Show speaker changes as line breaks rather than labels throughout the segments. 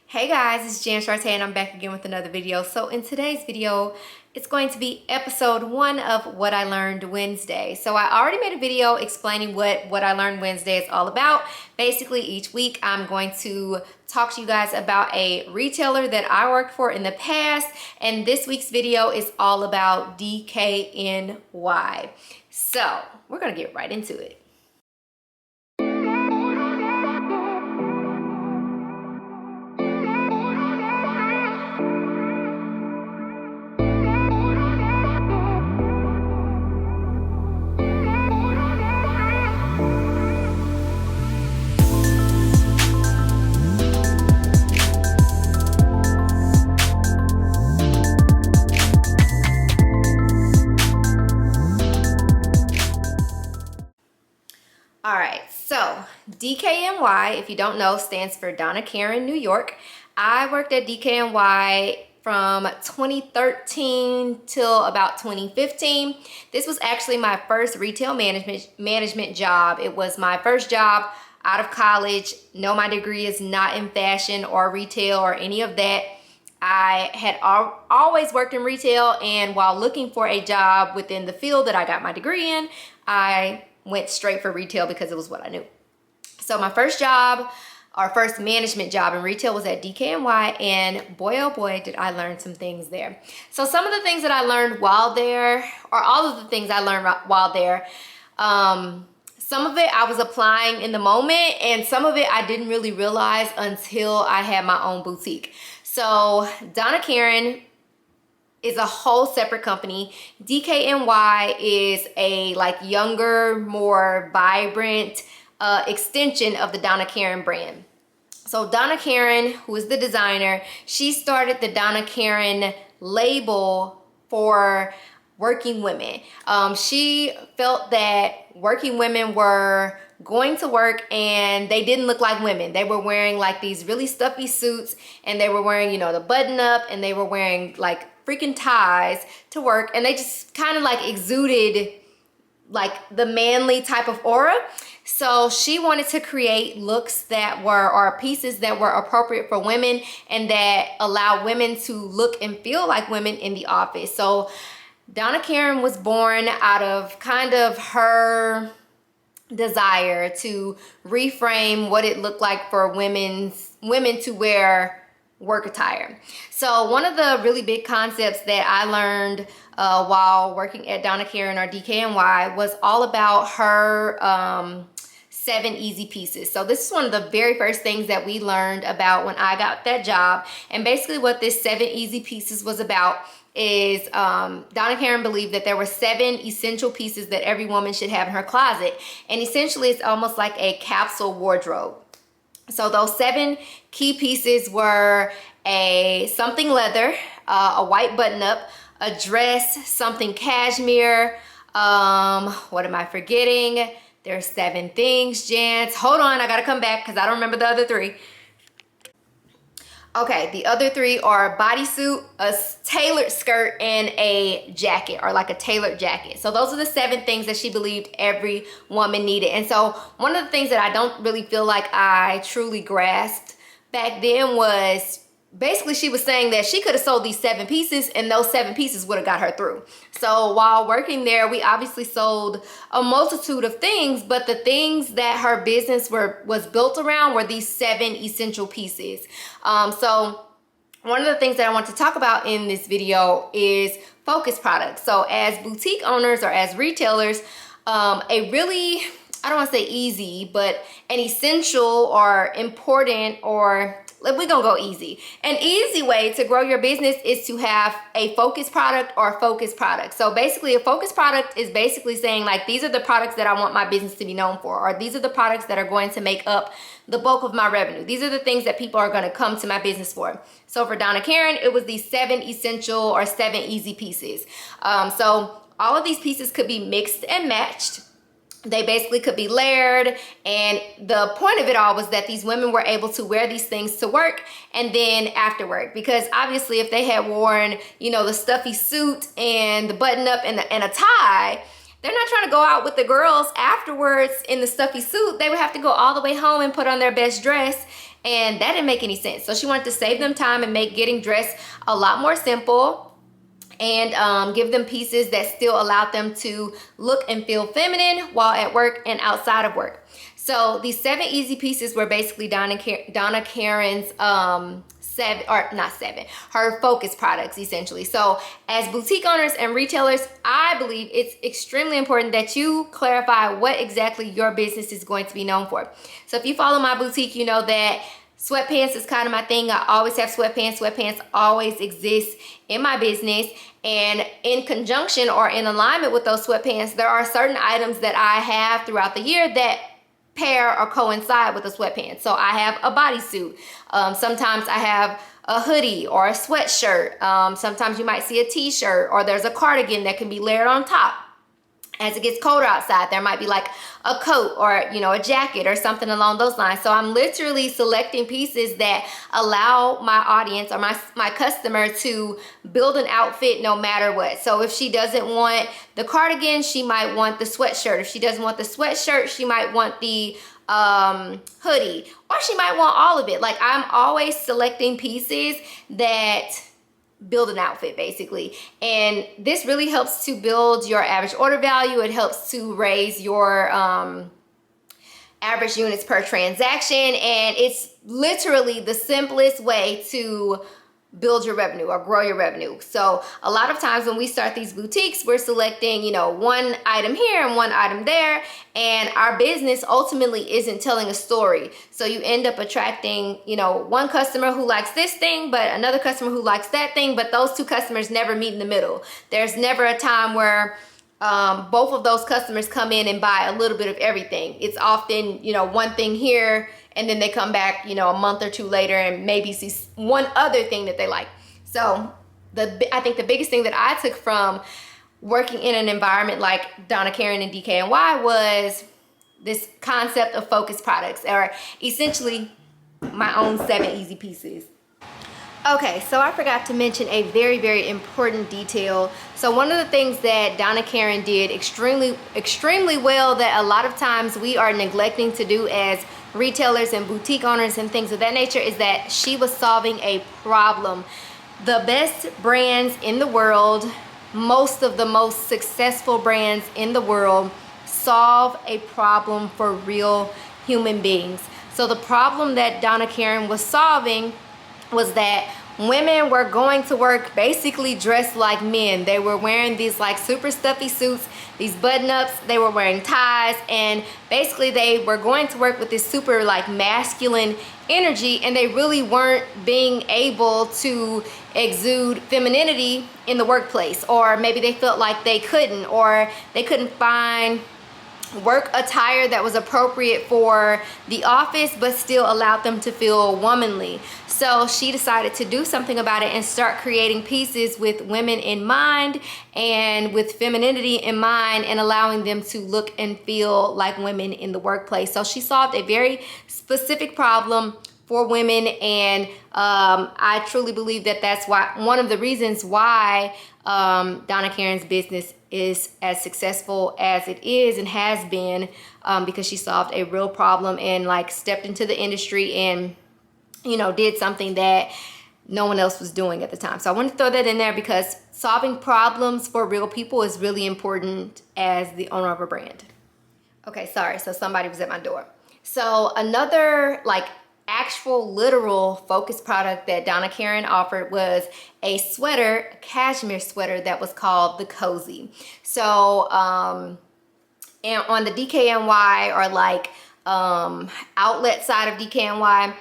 Hey guys, it's Jan Sharte and I'm back again with another video. So in today's video, it's going to be episode 1 of What I Learned Wednesday. So I already made a video explaining what I Learned Wednesday is all about. Basically, each week I'm going to talk to you guys about a retailer that I worked for in the past. And this week's video is all about DKNY. So we're gonna get right into it. All right, so DKNY, if you don't know, stands for Donna Karan, New York. I worked at DKNY from 2013 till about 2015. This was actually my first retail management job. It was my first job out of college. No, my degree is not in fashion or retail or any of that. I had always worked in retail, and while looking for a job within the field that I got my degree in, I went straight for retail because it was what I knew. So my first job, our first management job in retail, was at DKNY, and boy oh boy did I learn some things there. So some of the things that I learned while there, or all of the things I learned while there, some of it I was applying in the moment, and some of it I didn't really realize until I had my own boutique. So Donna Karan is a whole separate company. DKNY is a younger, more vibrant extension of the Donna Karan brand. So Donna Karan, who is the designer, she started the Donna Karan label for working women. She felt that working women were going to work and they didn't look like women. They were wearing these really stuffy suits, and they were wearing, the button up, and they were wearing freaking ties to work, and they just kind of exuded the manly type of aura. So she wanted to create looks that were, or pieces that were appropriate for women and that allow women to look and feel like women in the office. So Donna Karan was born out of kind of her desire to reframe what it looked like for women to wear work attire. So one of the really big concepts that I learned while working at Donna Karan, or DKNY, was all about her 7 easy pieces. So this is one of the very first things that we learned about when I got that job. And basically what this 7 easy pieces was about is Donna Karan believed that there were 7 essential pieces that every woman should have in her closet. And essentially it's almost like a capsule wardrobe. So those 7 key pieces were something leather, a white button up, a dress, something cashmere. What am I forgetting? There's 7 things, Jans. Hold on, I gotta come back because I don't remember the other 3. Okay, the other 3 are a bodysuit, a tailored skirt, and a jacket, or a tailored jacket. So those are the 7 things that she believed every woman needed. And so one of the things that I don't really feel like I truly grasped back then was basically she was saying that she could have sold these 7 pieces and those 7 pieces would have got her through. So while working there, we obviously sold a multitude of things, but the things that her business was built around were these 7 essential pieces. So one of the things that I want to talk about in this video is focus products. So as boutique owners or as retailers, a really, I don't want to say easy, but an essential or important, or we're gonna go easy. An easy way to grow your business is to have a focus product or a focus product. So basically a focus product is basically saying these are the products that I want my business to be known for, or these are the products that are going to make up the bulk of my revenue. These are the things that people are gonna come to my business for. So for Donna Karan, it was these 7 essential or 7 easy pieces. So all of these pieces could be mixed and matched. They basically could be layered, and the point of it all was that these women were able to wear these things to work and then after work, because obviously if they had worn, the stuffy suit and the button up and a tie, they're not trying to go out with the girls afterwards in the stuffy suit. They would have to go all the way home and put on their best dress And that didn't make any sense. So she wanted to save them time and make getting dressed a lot more simple, and give them pieces that still allowed them to look and feel feminine while at work and outside of work. So these 7 easy pieces were basically Donna Karen's her focus products, essentially. So as boutique owners and retailers, I believe it's extremely important that you clarify what exactly your business is going to be known for. So if you follow my boutique, you know that sweatpants is kind of my thing. I always have sweatpants. Sweatpants always exist in my business. And in conjunction or in alignment with those sweatpants, there are certain items that I have throughout the year that pair or coincide with the sweatpants. So I have a bodysuit. Sometimes I have a hoodie or a sweatshirt. Sometimes you might see a t-shirt, or there's a cardigan that can be layered on top. As it gets colder outside, there might be like a coat or, you know, a jacket or something along those lines. So I'm literally selecting pieces that allow my audience or my customer to build an outfit no matter what. So if she doesn't want the cardigan, she might want the sweatshirt. If she doesn't want the sweatshirt, she might want the hoodie, or she might want all of it. Like, I'm always selecting pieces that build an outfit, basically. And this really helps to build your average order value. It helps to raise your average units per transaction, and it's literally the simplest way to build your revenue or grow your revenue. So a lot of times when we start these boutiques, we're selecting, you know, one item here and one item there, and our business ultimately isn't telling a story. So you end up attracting, you know, one customer who likes this thing, but another customer who likes that thing, but those two customers never meet in the middle. There's never a time where both of those customers come in and buy a little bit of everything. It's often, you know, one thing here, and then they come back, you know, a month or two later and maybe see one other thing that they like. So I think the biggest thing that I took from working in an environment like Donna Karen and DKNY was this concept of focus products, or essentially my own 7 easy pieces. Okay, so I forgot to mention a very, very important detail. So one of the things that Donna Karen did extremely well that a lot of times we are neglecting to do as retailers and boutique owners and things of that nature is that she was solving a problem. The best brands in the world, most of the most successful brands in the world, solve a problem for real human beings. So the problem that Donna Karen was solving was that women were going to work basically dressed like men. They were wearing these like super stuffy suits, these button-ups, they were wearing ties, and basically they were going to work with this super like masculine energy, and they really weren't being able to exude femininity in the workplace, or maybe they felt like they couldn't, or they couldn't find work attire that was appropriate for the office but still allowed them to feel womanly. So she decided to do something about it and start creating pieces with women in mind and with femininity in mind, and allowing them to look and feel like women in the workplace. So she solved a very specific problem for women, and I truly believe that that's why, one of the reasons why Donna Karen's business is as successful as it is and has been, because she solved a real problem and like stepped into the industry and, you know, did something that no one else was doing at the time. So I want to throw that in there because solving problems for real people is really important as the owner of a brand. Okay, sorry, so somebody was at my door. So another like actual literal focus product that Donna Karen offered was a sweater, a cashmere sweater that was called the Cozy. So and on the DKNY or like outlet side of DKNY,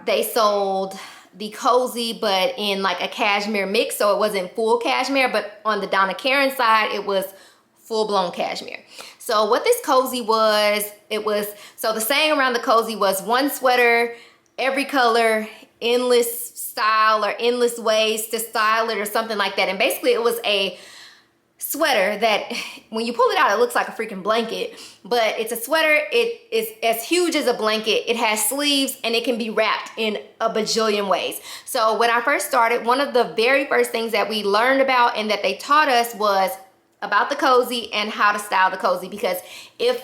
they sold the Cozy but in like a cashmere mix, so it wasn't full cashmere, but on the Donna Karen side it was full-blown cashmere. So what this Cozy was, so the saying around the Cozy was one sweater, every color, endless style or endless ways to style it or something like that. And basically it was a sweater that when you pull it out, it looks like a freaking blanket, but it's a sweater. It is as huge as a blanket. It has sleeves and it can be wrapped in a bajillion ways. So when I first started, one of the very first things that we learned about and that they taught us was about the Cozy and how to style the Cozy, because if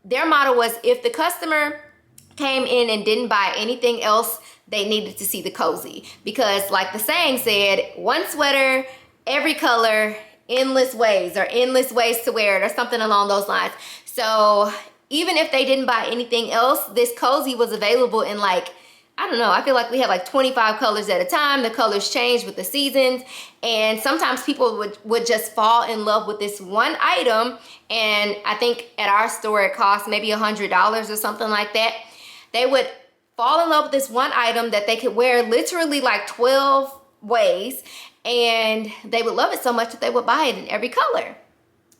their motto was, if the customer came in and didn't buy anything else, they needed to see the cozy. Because like the saying said, one sweater, every color, endless ways, or endless ways to wear it, or something along those lines. So even if they didn't buy anything else, this cozy was available in like, I don't know, I feel like we had like 25 colors at a time. The colors changed with the seasons. And sometimes people would just fall in love with this one item. And I think at our store, it cost maybe $100 or something like that. They would fall in love with this one item that they could wear literally like 12 ways. And they would love it so much that they would buy it in every color.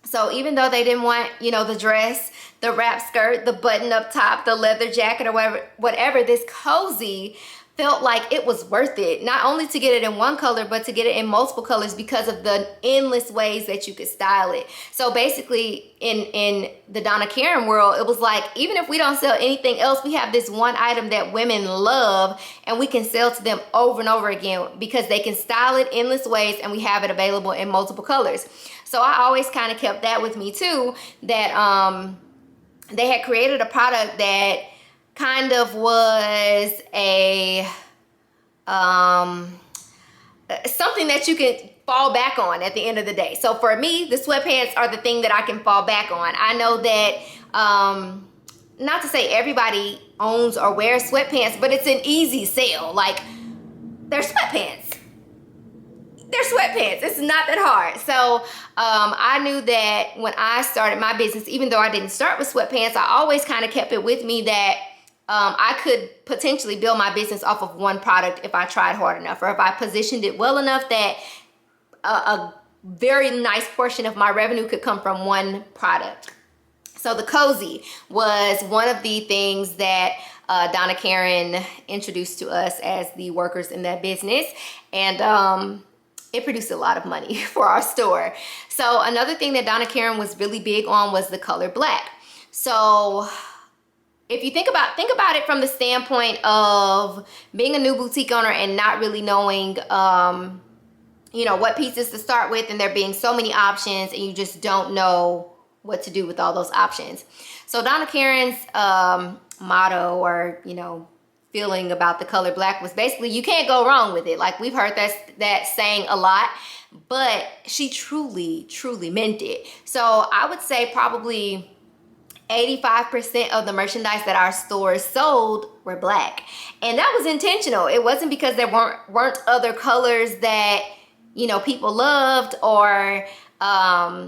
So even though they didn't want, you know, the dress, the wrap skirt, the button up top, the leather jacket, or whatever, this cozy felt like it was worth it. Not only to get it in one color, but to get it in multiple colors because of the endless ways that you could style it. So basically in the Donna Karan world, it was like, even if we don't sell anything else, we have this one item that women love and we can sell to them over and over again because they can style it endless ways and we have it available in multiple colors. So I always kind of kept that with me too, that they had created a product that kind of was a something that you can fall back on at the end of the day. So for me, the sweatpants are the thing that I can fall back on. I know that not to say everybody owns or wears sweatpants, but it's an easy sale. Like, they're sweatpants. They're sweatpants. It's not that hard. So I knew that when I started my business, even though I didn't start with sweatpants, I always kind of kept it with me that I could potentially build my business off of one product if I tried hard enough, or if I positioned it well enough that a very nice portion of my revenue could come from one product. So the cozy was one of the things that Donna Karan introduced to us as the workers in that business. And it produced a lot of money for our store. So another thing that Donna Karan was really big on was the color black. So if you think about it from the standpoint of being a new boutique owner and not really knowing, you know, what pieces to start with, and there being so many options and you just don't know what to do with all those options. So Donna Karan's motto, or, you know, feeling about the color black was basically, you can't go wrong with it. Like, we've heard that saying a lot, but she truly meant it. So I would say probably 85% of the merchandise that our stores sold were black. And that was intentional. It wasn't because there weren't other colors that, you know, people loved, or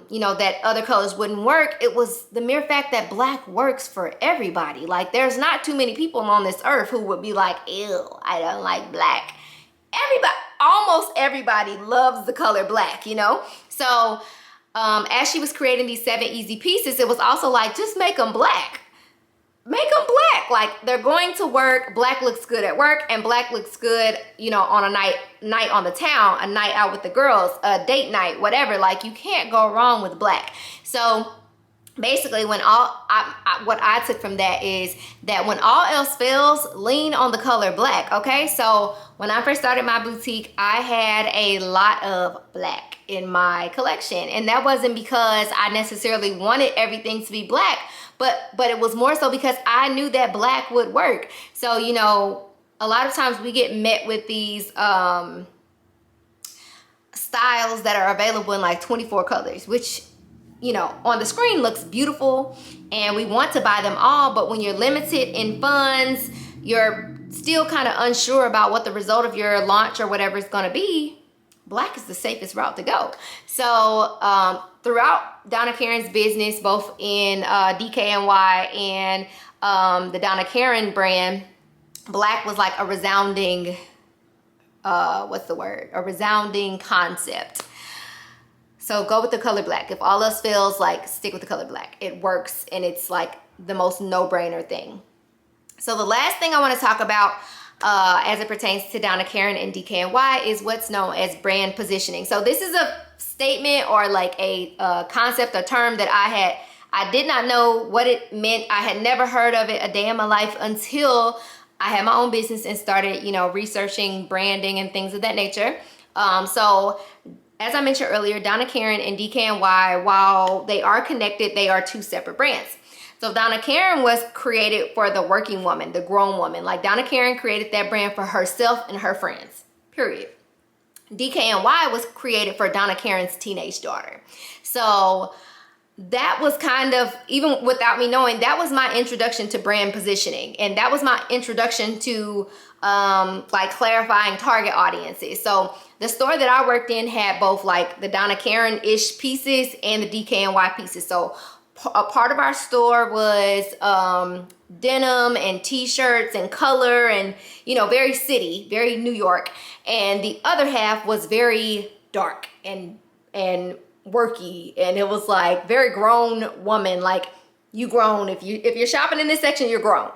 you know, that other colors wouldn't work. It was the mere fact that black works for everybody. Like, there's not too many people on this earth who would be like, ew, I don't like black. Almost everybody loves the color black, you know? So as she was creating these 7 easy pieces, it was also like, just make them black. Make them black. Like, they're going to work. Black looks good at work, and black looks good, you know, on a night on the town, a night out with the girls, a date night, whatever. Like, you can't go wrong with black. So basically, what I took from that is that when all else fails, lean on the color black. Okay, so when I first started my boutique, I had a lot of black in my collection, and that wasn't because I necessarily wanted everything to be black, but it was more so because I knew that black would work. So, you know, a lot of times we get met with these styles that are available in like 24 colors, which, you know, on the screen looks beautiful, and we want to buy them all, but when you're limited in funds, you're still kind of unsure about what the result of your launch or whatever is going to be. Black is the safest route to go. So throughout Donna Karan's business, both in DKNY and the Donna Karan brand, black was like a resounding, a resounding concept. So go with the color black. If all else fails, like, stick with the color black. It works, and it's like the most no-brainer thing. So the last thing I want to talk about as it pertains to Donna Karan and DKNY is what's known as brand positioning. So this is a statement, or like a concept, a term that I did not know what it meant. I had never heard of it a day in my life until I had my own business and started, you know, researching branding and things of that nature. So as I mentioned earlier, Donna Karan and DKNY, while they are connected, they are 2 separate brands. So Donna Karan was created for the working woman, the grown woman. Like Donna Karan created that brand for herself and her friends, period. DKNY was created for Donna Karan's teenage daughter. So that was kind of, even without me knowing, that was my introduction to brand positioning. And that was my introduction to like clarifying target audiences. So the store that I worked in had both like the Donna Karan-ish pieces and the DKNY pieces. So a part of our store was denim and t-shirts and color and, you know, very city, very New York. And the other half was very dark and worky, and it was like very grown woman, like you grown. If you're shopping in this section, you're grown.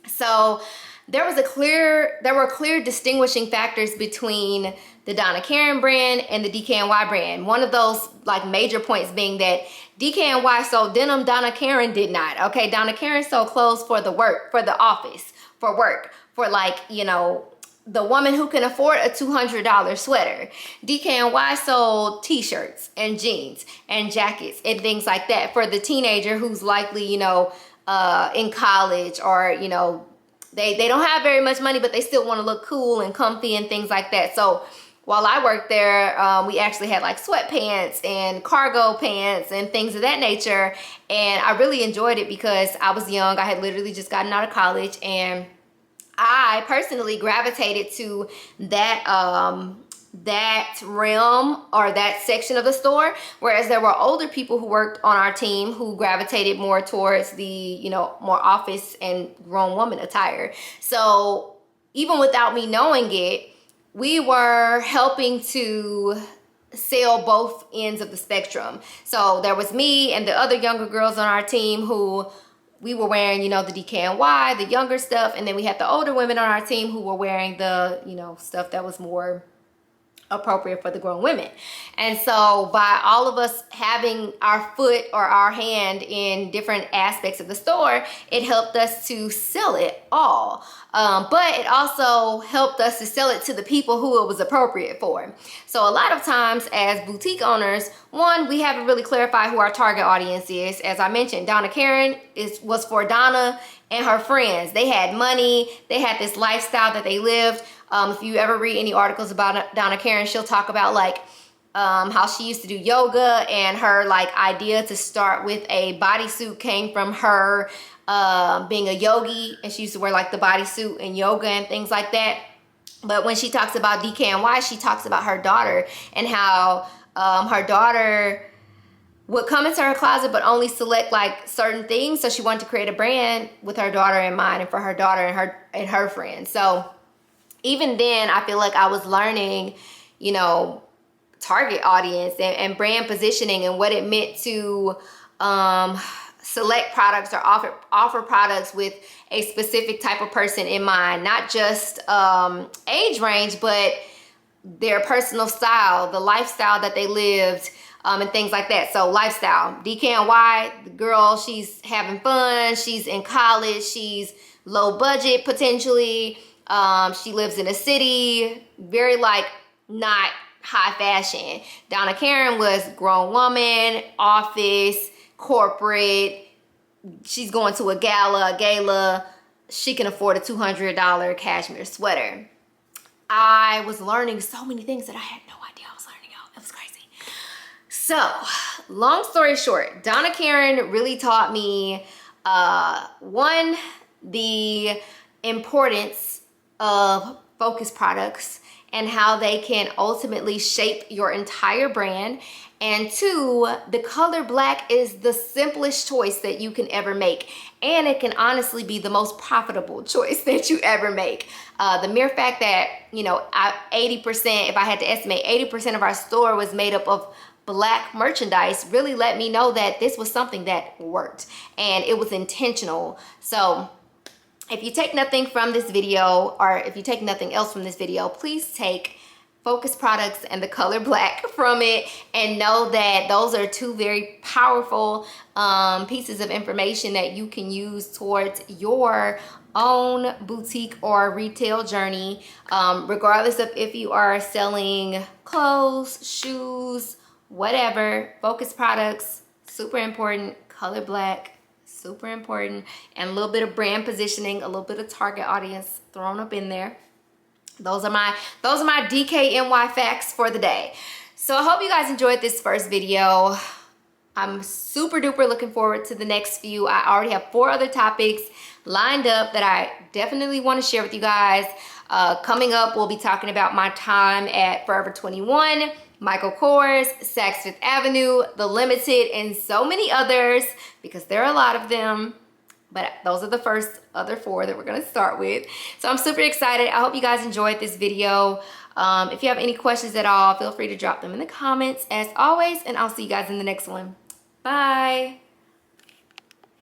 So there were clear distinguishing factors between the Donna Karan brand and the DKNY brand. One of those like major points being that DKNY sold denim, Donna Karan did not. Okay, Donna Karan sold clothes for the work, for the office, for work, for like, you know, the woman who can afford a $200 sweater. DKNY sold t-shirts and jeans and jackets and things like that for the teenager who's likely, you know, in college, or, you know, they don't have very much money, but they still want to look cool and comfy and things like that. So while I worked there, we actually had like sweatpants and cargo pants and things of that nature. And I really enjoyed it because I was young. I had literally just gotten out of college, and I personally gravitated to that that realm or that section of the store, whereas there were older people who worked on our team who gravitated more towards the, you know, more office and grown woman attire. So even without me knowing it, we were helping to sell both ends of the spectrum. So there was me and the other younger girls on our team who we were wearing, you know, the DKNY, the younger stuff, and then we had the older women on our team who were wearing the, you know, stuff that was more appropriate for the grown women. And so by all of us having our foot or our hand in different aspects of the store, it helped us to sell it all. But it also helped us to sell it to the people who it was appropriate for. So a lot of times as boutique owners, one, we haven't really clarified who our target audience is. As I mentioned, Donna Karan was for Donna and her friends. They had money, they had this lifestyle that they lived. If you ever read any articles about Donna Karan, she'll talk about like how she used to do yoga, and her like idea to start with a bodysuit came from her being a yogi, and she used to wear like the bodysuit and yoga and things like that. But when she talks about DKNY, she talks about her daughter and how her daughter would come into her closet but only select like certain things. So she wanted to create a brand with her daughter in mind and for her daughter and her friends. So even then, I feel like I was learning, you know, target audience and brand positioning and what it meant to select products or offer products with a specific type of person in mind, not just age range, but their personal style, the lifestyle that they lived, and things like that. So lifestyle, DKNY, the girl, she's having fun, she's in college, she's low budget potentially. She lives in a city, very like not high fashion. Donna Karan was grown woman, office, corporate. She's going to a gala. She can afford a $200 cashmere sweater. I was learning so many things that I had no idea I was learning, y'all. It was crazy. So, long story short, Donna Karan really taught me, one, the importance of focus products and how they can ultimately shape your entire brand. And two, the color black is the simplest choice that you can ever make. And it can honestly be the most profitable choice that you ever make. The mere fact that, you know, 80%, if I had to estimate, 80% of our store was made up of black merchandise really let me know that this was something that worked and it was intentional. So if you take nothing from this video, or if you take nothing else from this video, please take focus products and the color black from it and know that those are two very powerful pieces of information that you can use towards your own boutique or retail journey, regardless of if you are selling clothes, shoes, whatever. Focus products, super important. Color black, super important, and a little bit of brand positioning, a little bit of target audience thrown up in there. Those are my DKNY facts for the day. So I hope you guys enjoyed this first video. I'm super duper looking forward to the next few. I already have 4 other topics lined up that I definitely want to share with you guys. Coming up, we'll be talking about my time at Forever 21, Michael Kors, Saks Fifth Avenue, The Limited, and so many others, because there are a lot of them. But those are the other 4 that we're gonna start with. So I'm super excited. I hope you guys enjoyed this video. If you have any questions at all, feel free to drop them in the comments as always, and I'll see you guys in the next one. Bye.